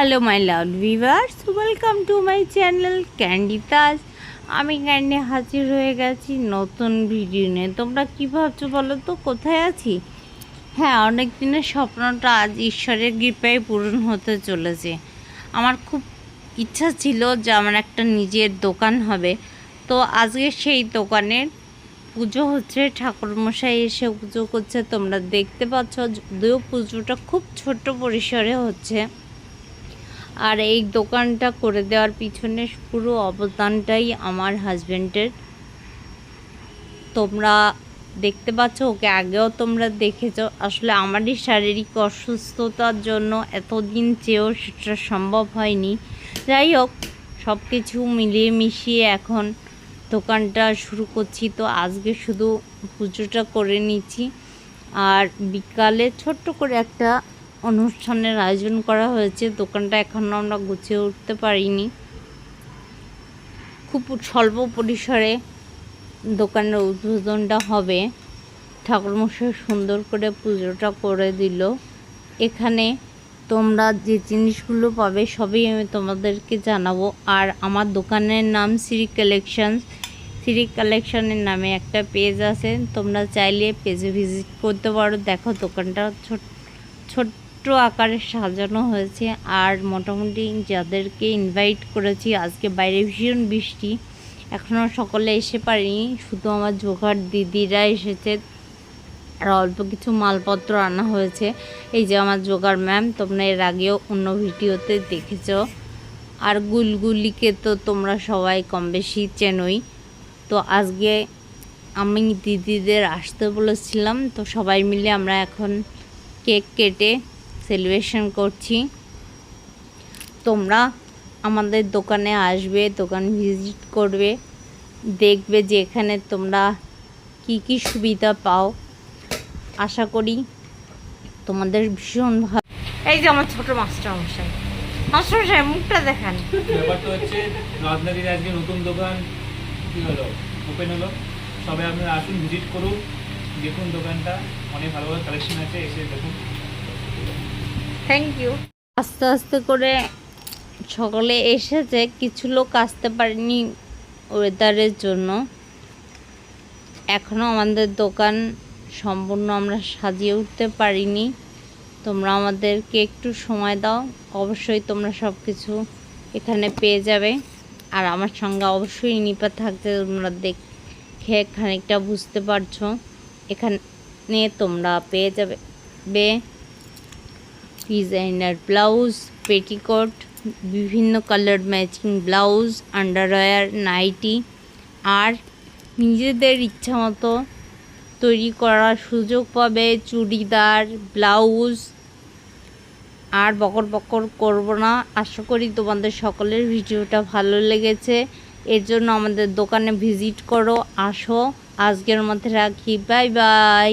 Hello my love viewers, welcome to my channel Candy Taj. আমি Candy হাজির হয়ে গেছি নতুন ভিডিও নিয়ে। তোমরা কী ভাবছো বলো তো, কোথায় আছি? হ্যাঁ, অনেক দিনের স্বপ্নটা আজ ঈশ্বরের কৃপায় পূরণ হতে চলেছে। আমার খুব ইচ্ছা ছিল যে আমার একটা নিজের দোকান হবে। তো আজকে সেই দোকানের পুজো হচ্ছে, ঠাকুরমশাই এসে পুজো করছে। তোমরা দেখতে পাচ্ছ, যদিও পুজোটা খুব ছোট্ট পরিসরে হচ্ছে। আর এই দোকানটা করে দেওয়ার পিছনে পুরো অবদানটাই আমার হাজব্যান্ডের। তোমরা দেখতে পাচ্ছ, ওকে আগেও তোমরা দেখেছো। আসলে আমারই শারীরিক অসুস্থতার জন্য এতদিন চেয়েও সেটা সম্ভব হয়নি। যাই হোক, সব কিছু মিলিয়ে মিশিয়ে এখন দোকানটা শুরু করছি। তো আজকে শুধু পুজোটা করে নিচ্ছি, আর বিকালে ছোট্ট করে একটা অনুষ্ঠানের আয়োজন করা হয়েছে। দোকানটা এখনও আমরা গুছিয়ে উঠতে পারিনি, খুব স্বল্প পরিসরে দোকানের উদ্বোধনটা হবে। ঠাকুরমশাই সুন্দর করে পুজোটা করে দিল। এখানে তোমরা যে জিনিসগুলো পাবে সবই আমি তোমাদেরকে জানাবো। আর আমার দোকানের নাম শ্রী কালেকশনস। শ্রী কালেকশনের নামে একটা পেজ আছে, তোমরা চাইলে পেজে ভিজিট করতে পারো। দেখো, দোকানটা ছোট্ট আকারে সাজানো হয়েছে। আর মোটামুটি যাদেরকে ইনভাইট করেছি, আজকে বাইরে ভীষণ বৃষ্টি, এখনও সকলে এসে পারেনি, শুধু আমার জোগাড় দিদিরা এসেছে। আর অল্প কিছু মালপত্র আনা হয়েছে। এই যে আমার জোগাড় ম্যাম, তোমরা এর আগেও অন্য ভিডিওতে দেখেছ। আর গুলগুলিকে তো তোমরা সবাই কম বেশি চেনোই। তো আজকে আমি দিদিদের আসতে বলেছিলাম, তো সবাই মিলে আমরা এখন কেক কেটে সেলিব্রেশন করছি। তোমরা আমাদের দোকানে আসবে, দোকান ভিজিট করবে, দেখবে যে এখানে তোমরা কি কি সুবিধা পাও। আশা করি তোমাদের ভীষণ ভালো। এই যে আমার ছোট মাস্টারমশাই, মাস্টারমশাই মুখটা দেখান। ব্যাপারটা হচ্ছে রাজনাদির আজকে নতুন দোকান কি হলো, ওপেন হলো। সবাই আপনারা আসুন, ভিজিট করুন, দেখুন দোকানটা, অনেক ভালো ভালো কালেকশন আছে, এসে দেখুন। Thank you. আস্তে আস্তে করে সকলে এসেছে, কিছু লোক আসতে পারেনি ওয়েদারের জন্য। এখনও আমাদের দোকান সম্পূর্ণ আমরা সাজিয়ে উঠতে পারিনি। তোমরা আমাদেরকে একটু সময় দাও, অবশ্যই তোমরা সব কিছু এখানে পেয়ে যাবে। আর আমার সঙ্গে অবশ্যই নিপা থাকতে তোমরা দেখে খানিকটা বুঝতে পারছো। এখানে তোমরা পেয়ে যাবে ডিজাইনার ব্লাউজ, পেটিকোট, বিভিন্ন colour matching blouse, underwear, nightie, আর নিজেদের ইচ্ছা মতো তৈরি করার সুযোগ পাবে চুড়িদার, ব্লাউজ। আর বকর বকর করব না, আশা করি তোমাদের সকলের ভিডিওটা ভালো লেগেছে। এর জন্য আমাদের দোকানে ভিজিট করো, আসো। আজকের মধ্যে রাখি, বাই বাই।